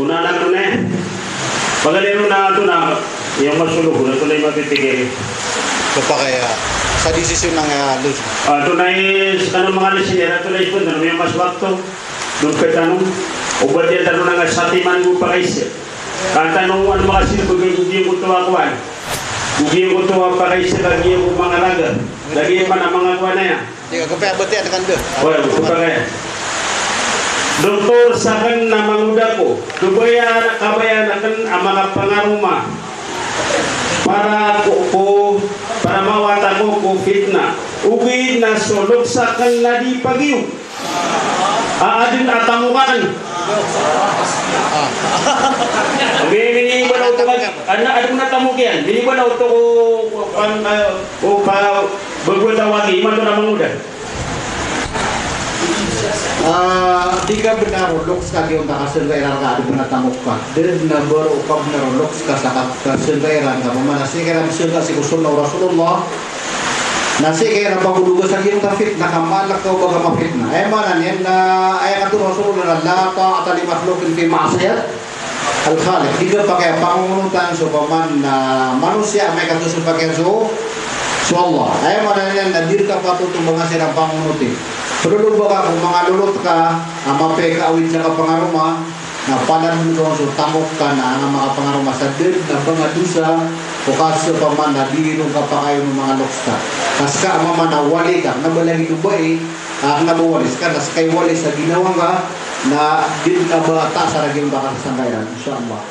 Una na ito na eh. Pagalero na ito na, yung masulog, na ito na yung matitigil. So pa kaya, sa desisyon ng Luz. Ito na yung kanong mga lisinera, ito na yung tanong yung mas wakto. Doon ka tanong, ubat yan tanong na nga sa timan mo pa kayo. Katanong ano mga sino, bugay ko ito akuan. Bugay ko ito pa kayo sa lagi yung mga laga. Lagi pa na mga kuwan na yan. Hindi ka kaya buti at kanda. Well, ito pa kaya. Doktor sa kan na manguda ko, kabayan akan ang mga pangaruma para mawata ko fitna. Uwi na sulok sa kan na di pagiw. Aadin atamukan. Bini ba daw ito ano na tamuk yan? Bini ba daw ito bagwatawagi, iman ito na manguda. Di ka binarolok sa kayong nakasurveyran ka, di binatamok ka. Dili na baro ka binarolok ka sa nakasurveyran ka. Mamanasi ka na misulga si Kusul na Rasulullah. Nasi kaya na pagulugo sa kayong tafit, nakamalak ka o baga mafit na. Ay manan yan na ay nga Rasulullah na lata at alimaklokin fi maasayat. Al-Khalik, di ka pa kaya pangungunutan so paman na manusia may katusul pa kaya so Allah. Ay manan yan na dir ka patutong mga sirang pangunutin. Perlu ba kung mga lulot ka, mape ka awit sa kapangaruma, na panan mo doon so tamok ka na ang mga pangaruma sa did na pangadusa o kaso pa man na dinong ka pa kayo ng mga loksta. Kas ka mama na wali ka, nabalagi ko ba ang nabawalis ka, nas kay walis sa ginawa ka na din na bata sa raging baka sa sangkayan. Inshallah.